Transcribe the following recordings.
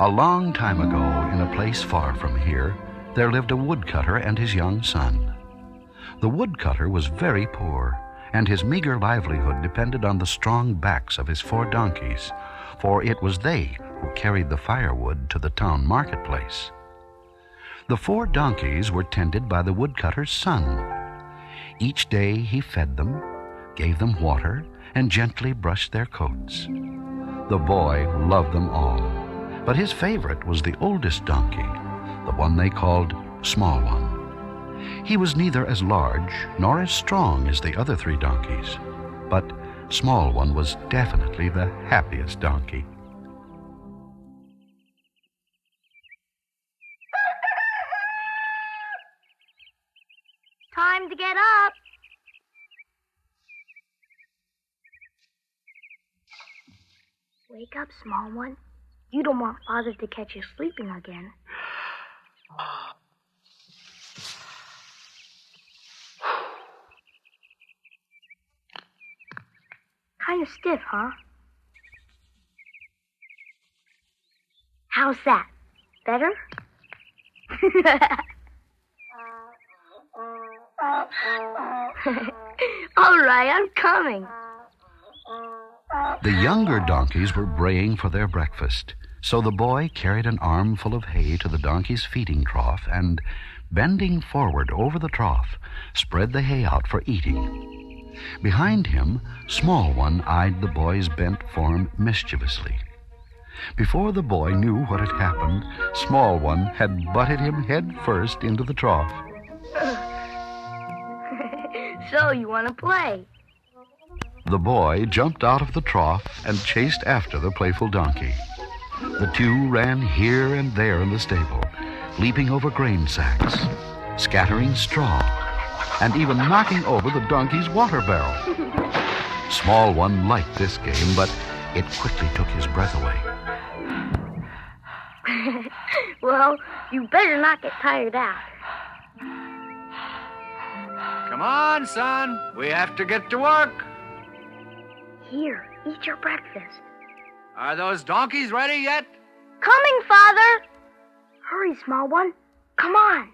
A long time ago, in a place far from here, there lived a woodcutter and his young son. The woodcutter was very poor, and his meager livelihood depended on the strong backs of his 4 donkeys, for it was they who carried the firewood to the town marketplace. The 4 donkeys were tended by the woodcutter's son. Each day he fed them, gave them water, and gently brushed their coats. The boy loved them all, but his favorite was the oldest donkey, the one they called Small One. He was neither as large nor as strong as the other 3 donkeys, but Small One was definitely the happiest donkey. Time to get up. Wake up, Small One. You don't want Father to catch you sleeping again. Kind of stiff, huh? How's that? Better? All right, I'm coming. The younger donkeys were braying for their breakfast, so the boy carried an armful of hay to the donkey's feeding trough and, bending forward over the trough, spread the hay out for eating. Behind him, Small One eyed the boy's bent form mischievously. Before the boy knew what had happened, Small One had butted him head first into the trough. So you want to play? The boy jumped out of the trough and chased after the playful donkey. The 2 ran here and there in the stable, leaping over grain sacks, scattering straw, and even knocking over the donkey's water barrel. Small One liked this game, but it quickly took his breath away. Well, you better not get tired out. Come on, son. We have to get to work. Here, eat your breakfast. Are those donkeys ready yet? Coming, Father! Hurry, Small One. Come on.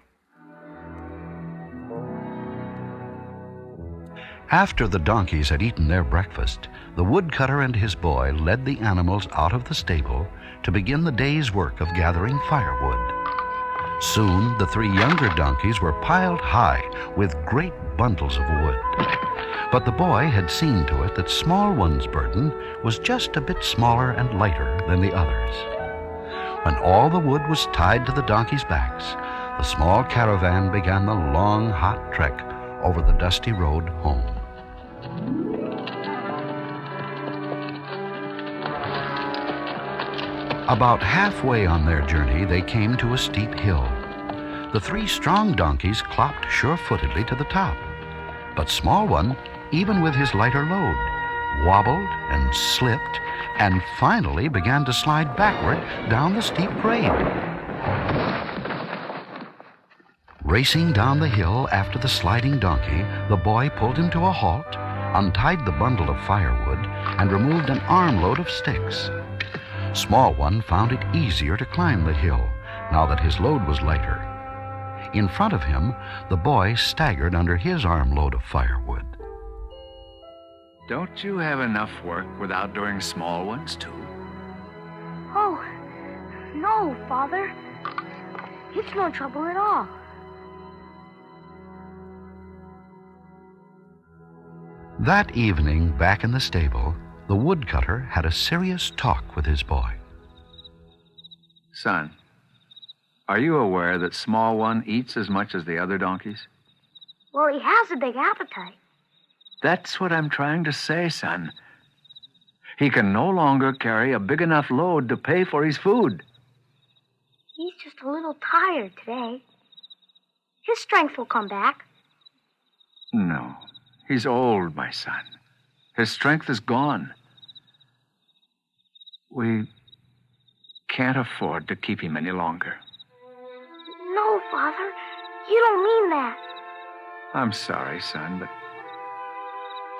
After the donkeys had eaten their breakfast, the woodcutter and his boy led the animals out of the stable to begin the day's work of gathering firewood. Soon, the 3 younger donkeys were piled high with great bundles of wood. But the boy had seen to it that Small One's burden was just a bit smaller and lighter than the others. When all the wood was tied to the donkeys' backs, the small caravan began the long, hot trek over the dusty road home. About halfway on their journey, they came to a steep hill. The 3 strong donkeys clopped sure-footedly to the top, but Small One, even with his lighter load, wobbled and slipped and finally began to slide backward down the steep grade. Racing down the hill after the sliding donkey, the boy pulled him to a halt, untied the bundle of firewood, and removed an armload of sticks. Small One found it easier to climb the hill now that his load was lighter. In front of him, the boy staggered under his armload of firewood. Don't you have enough work without doing small ones, too? Oh, no, Father. It's no trouble at all. That evening, back in the stable, the woodcutter had a serious talk with his boy. Son, are you aware that Small One eats as much as the other donkeys? Well, he has a big appetite. That's what I'm trying to say, son. He can no longer carry a big enough load to pay for his food. He's just a little tired today. His strength will come back. No, he's old, my son. His strength is gone. We can't afford to keep him any longer. No, Father. You don't mean that. I'm sorry, son, but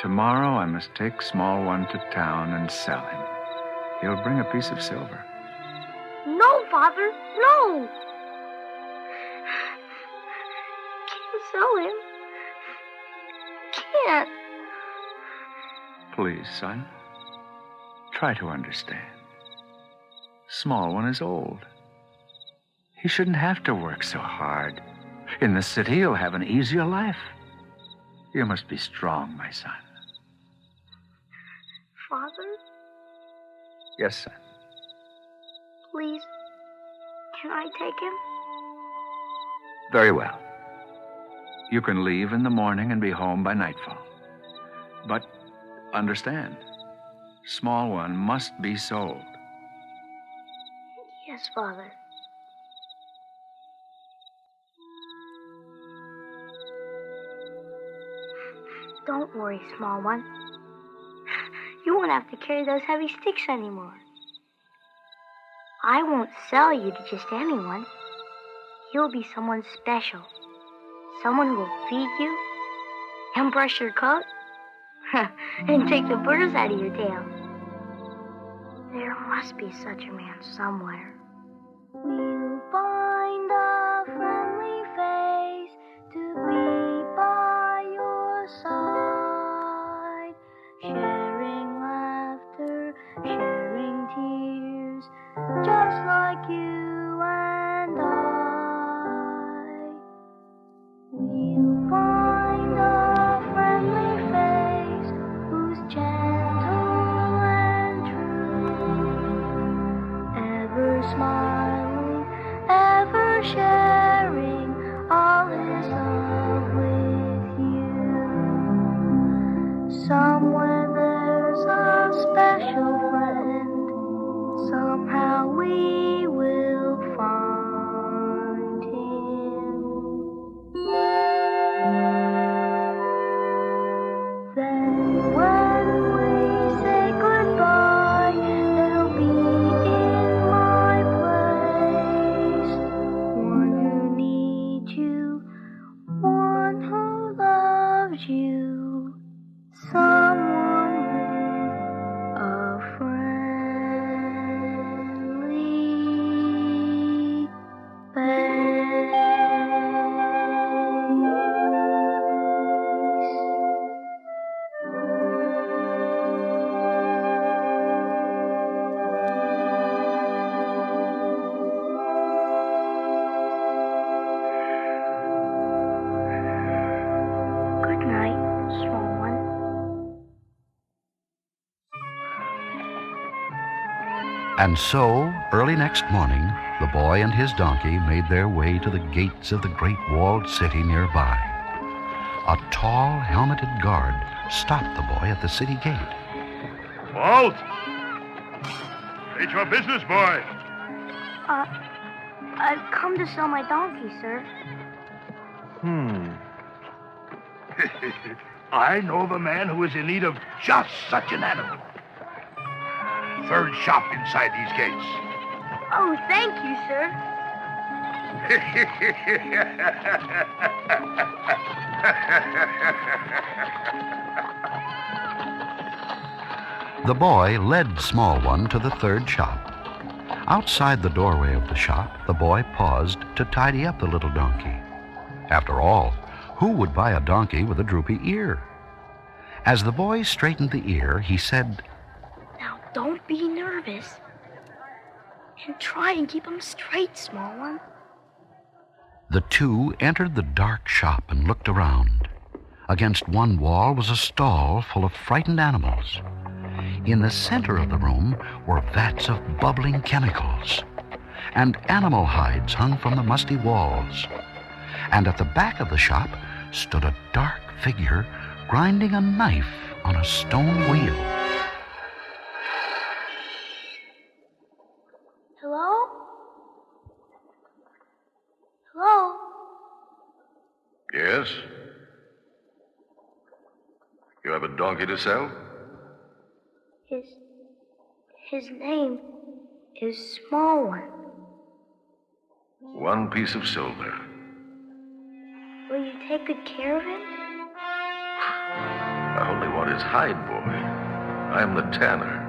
tomorrow I must take Small One to town and sell him. He'll bring a piece of silver. No, Father, no! Can't sell him. Can't. Please, son. Try to understand. Small one is old. He shouldn't have to work so hard. In the city, he'll have an easier life. You must be strong, my son. Father, Yes, son. please, can I take him? Very well. You can leave in the morning and be home by nightfall. But understand, small one must be sold. Yes, Father. Don't worry, small one. You won't have to carry those heavy sticks anymore. I won't sell you to just anyone. You'll be someone special. Someone who will feed you and brush your coat and take the burrs out of your tail. There must be such a man somewhere. We'll find a friendly face to be by your side, sharing laughter, sharing tears, just like you and I. We'll find a friendly face who's gentle and true, ever smiling, ever sharing all his love with you. Somewhere there's a special friend, somehow we will find him. Then when we say goodbye, there'll be in my place one who needs you, one who loves you, someone with a friendly face. Good night, small one. And so, early next morning, the boy and his donkey made their way to the gates of the great walled city nearby. A tall, helmeted guard stopped the boy at the city gate. Walt! State your business, boy. I've come to sell my donkey, sir. I know of a man who is in need of just such an animal. Third shop inside these gates. Oh, thank you, sir. The boy led Small One to the third shop. Outside the doorway of the shop, the boy paused to tidy up the little donkey. After all, who would buy a donkey with a droopy ear? As the boy straightened the ear, he said, Now, don't be nervous. And try and keep him straight, small one. The two entered the dark shop and looked around. Against one wall was a stall full of frightened animals. In the center of the room were vats of bubbling chemicals, and animal hides hung from the musty walls. And at the back of the shop stood a dark figure grinding a knife on a stone wheel. Hello? Hello? Yes? You have a donkey to sell? His name is Small One. One piece of silver. Will you take good care of him? I only want his hide, boy. I am the tanner.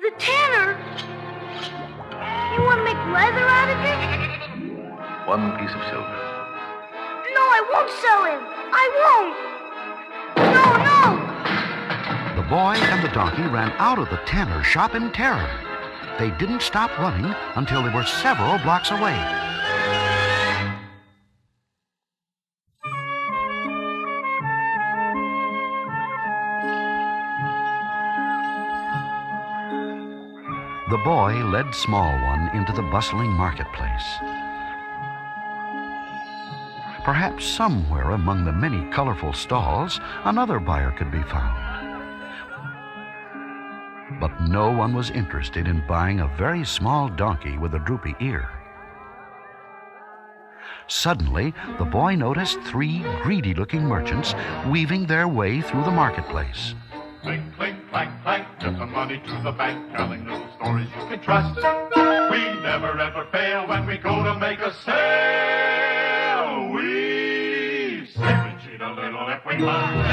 The tanner! You want to make leather out of it? 1 piece of silver. No, I won't sell him. I won't. No, no. The boy and the donkey ran out of the tanner's shop in terror. They didn't stop running until they were several blocks away. The boy led Small One into the bustling marketplace. Perhaps somewhere among the many colorful stalls, another buyer could be found. But no one was interested in buying a very small donkey with a droopy ear. Suddenly, the boy noticed 3 greedy-looking merchants weaving their way through the marketplace. Clink, clink, clank, clank, get some money to the bank, telling little stories you can trust. We never ever fail when we go to make a sale. We simply cheat a little if we must.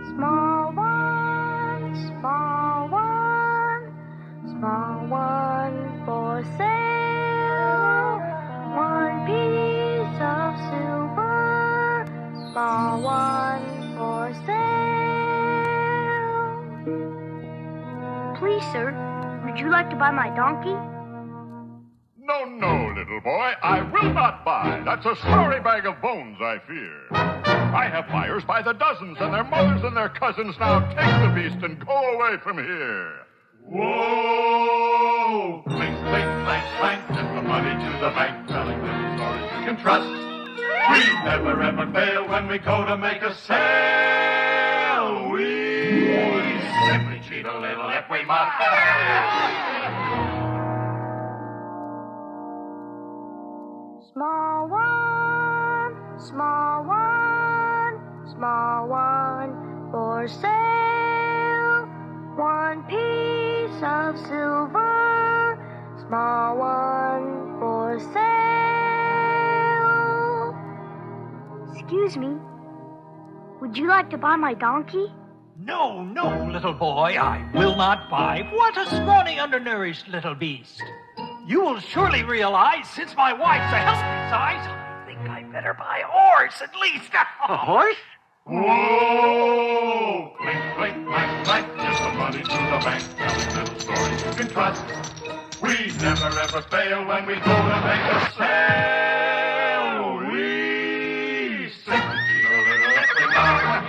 Small one, small one, small one for sale. 1 piece of silver, small one for sale. Please, sir, would you like to buy my donkey? No, no, little boy, I will not buy. That's a sorry bag of bones, I fear. I have buyers by the dozens, and their mothers and their cousins. Now take the beast and go away from here. Whoa! Clink, clink, clank, clank, get the money to the bank, telling little stories you can trust. We never ever fail when we go to make a sale. We simply cheat a little if we must. Small one, small one, small one for sale. 1 piece of silver, small one for sale. Excuse me, would you like to buy my donkey? No, no, little boy, I will not buy. What a scrawny, undernourished little beast. You will surely realize, since my wife's a healthy size, I think I'd better buy a horse at least. A horse? Whoa! Clink, clink, clank, clank, get the money to the bank, telling little stories you can trust. We never ever fail when we go to make a sale. We simply cheat a little if we must.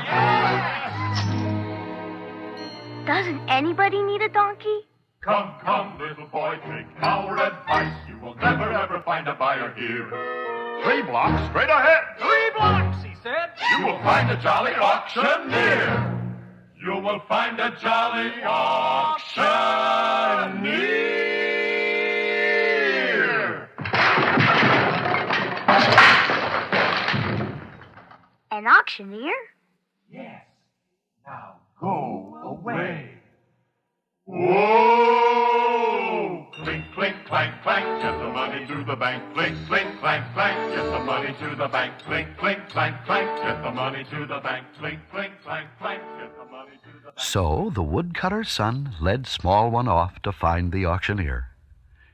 Doesn't anybody need a donkey? Come, come, little boy, take our advice. You will never ever find a buyer here. 3 blocks straight ahead. 3 blocks, he said. You will find a jolly auctioneer. You will find a jolly auctioneer. An auctioneer? Yes. Now go away. Whoa! Clink, clink, clank, clank, get the money to the bank. Clink, clink, clank, clank, get the money to the bank. Clink, clink, clank, clank, get the money to the bank. Clink, clink, clank, clank, get the money to the bank. So the woodcutter's son led Small One off to find the auctioneer.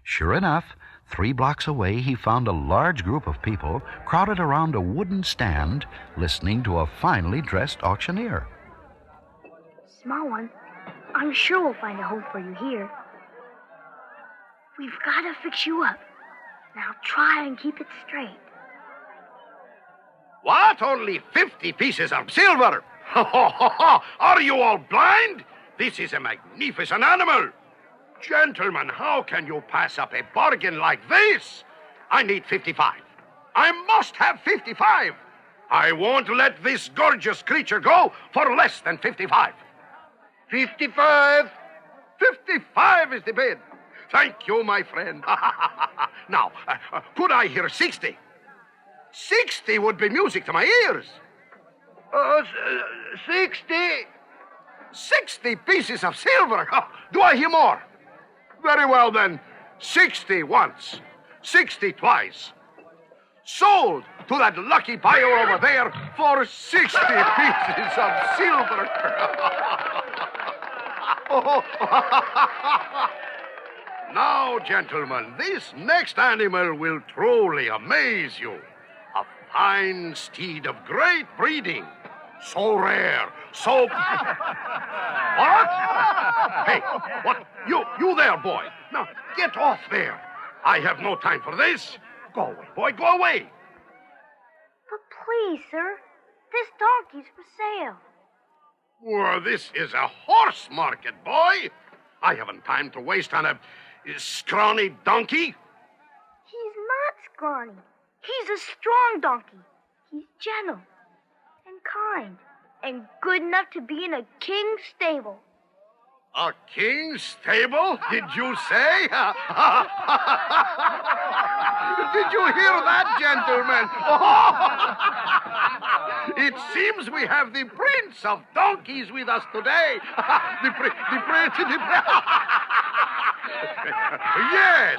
Sure enough, 3 blocks away he found a large group of people crowded around a wooden stand listening to a finely dressed auctioneer. Small one, I'm sure we'll find a home for you here. We've got to fix you up. Now try and keep it straight. What? Only 50 pieces of silver? Are you all blind? This is a magnificent animal. Gentlemen, how can you pass up a bargain like this? I need 55. I must have 55. I won't let this gorgeous creature go for less than 55. 55? 55 is the bid. Thank you, my friend. Now, could I hear 60? 60 would be music to my ears. 60? 60 pieces of silver. Do I hear more? Very well, then. 60 once. 60 twice. Sold to that lucky buyer over there for 60 pieces of silver. Now, gentlemen, this next animal will truly amaze you. A fine steed of great breeding. So rare, so... What? Hey, what? You there, boy. Now, get off there. I have no time for this. Go away, boy, go away. But please, sir, this donkey's for sale. Well, this is a horse market, boy. I haven't time to waste on a scrawny donkey. He's not scrawny. He's a strong donkey. He's gentle and kind and good enough to be in a king's stable. A king's stable, did you say? Did you hear that, gentlemen? It seems we have the Prince of Donkeys with us today. the Prince. Yes.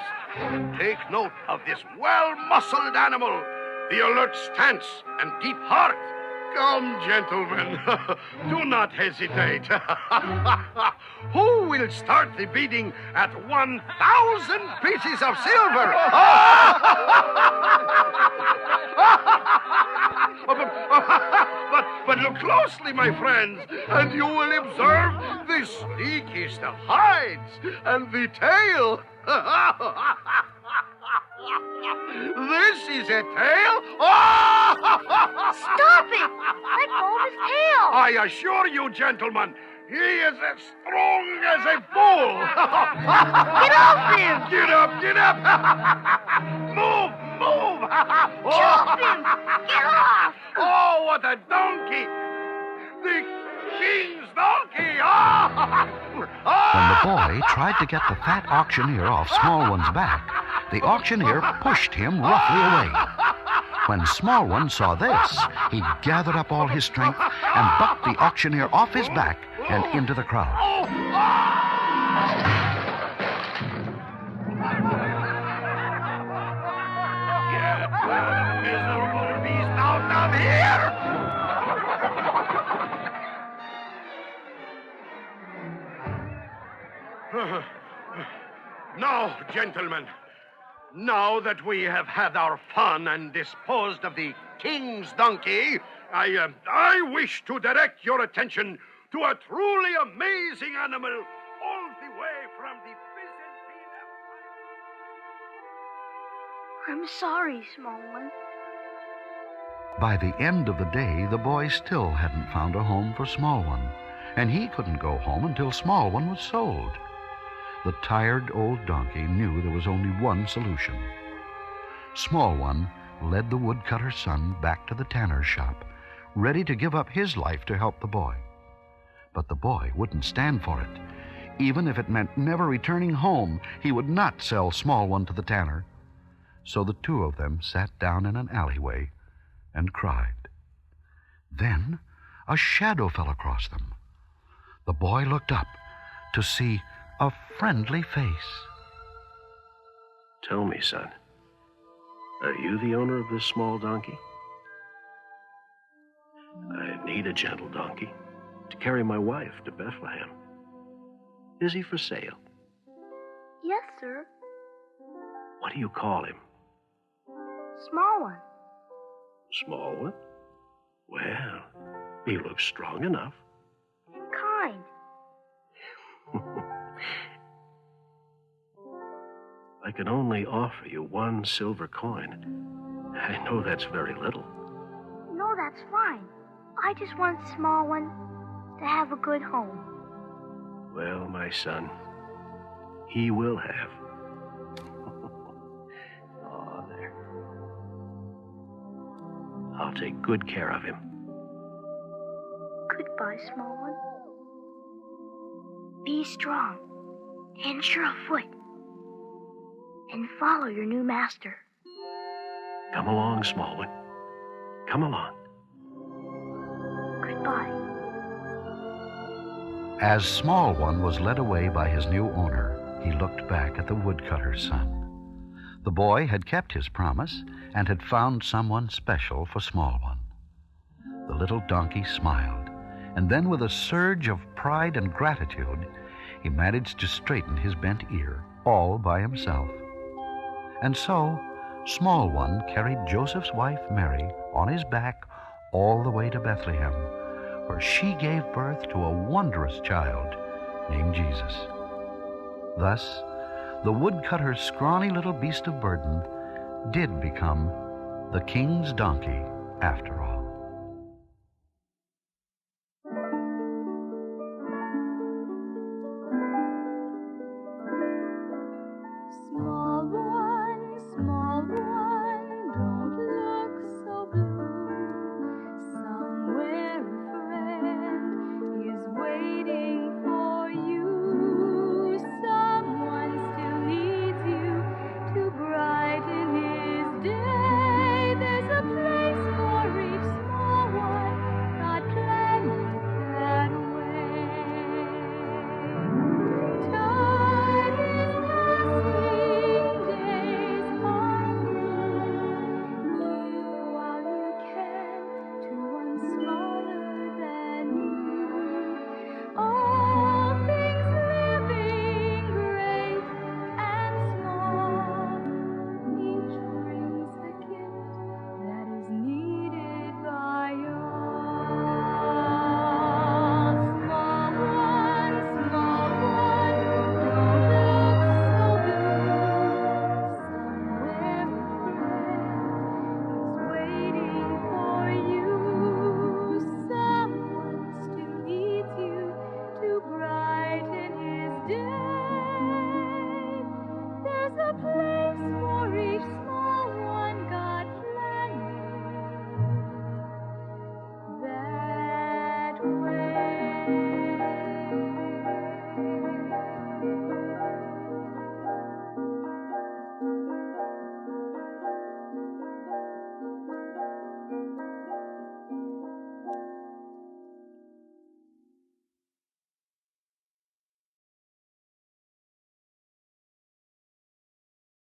Take note of this well-muscled animal, the alert stance and deep heart. Come, gentlemen. Do not hesitate. Who will start the bidding at 1,000 pieces of silver? But look closely, my friends, and you will observe the sleekest of hides and the tail. This is a tail? Stop it! Let go of his tail! I assure you, gentlemen, he is as strong as a bull. Get off him! Get up, get up! Move! Jump him! Get off! Oh, what a donkey! The king's donkey! When the boy tried to get the fat auctioneer off Small One's back, the auctioneer pushed him roughly away. When Small One saw this, he gathered up all his strength and bucked the auctioneer off his back and into the crowd. Get that miserable beast out of here! Now, gentlemen, now that we have had our fun and disposed of the king's donkey, I wish to direct your attention to a truly amazing animal all the way from the Byzantine Empire. I'm sorry, Small One. By the end of the day, the boy still hadn't found a home for Small One, and he couldn't go home until Small One was sold. The tired old donkey knew there was only one solution. Small One led the woodcutter's son back to the tanner's shop, ready to give up his life to help the boy. But the boy wouldn't stand for it. Even if it meant never returning home, he would not sell Small One to the tanner. So the two of them sat down in an alleyway and cried. Then a shadow fell across them. The boy looked up to see a friendly face. Tell me, son, are you the owner of this small donkey? I need a gentle donkey to carry my wife to Bethlehem. Is he for sale? Yes, sir. What do you call him? Small One. Small one? Well, he looks strong enough. And kind. I can only offer you 1 silver coin. I know that's very little. No, that's fine. I just want Small One to have a good home. Well, my son, he will have. Oh, there. I'll take good care of him. Goodbye, Small One. Be strong and sure of foot. And follow your new master. Come along, small one. Come along. Goodbye. As Small One was led away by his new owner, he looked back at the woodcutter's son. The boy had kept his promise and had found someone special for Small One. The little donkey smiled, and then with a surge of pride and gratitude, he managed to straighten his bent ear all by himself. And so, Small One carried Joseph's wife, Mary, on his back all the way to Bethlehem, where she gave birth to a wondrous child named Jesus. Thus, the woodcutter's scrawny little beast of burden did become the king's donkey after all.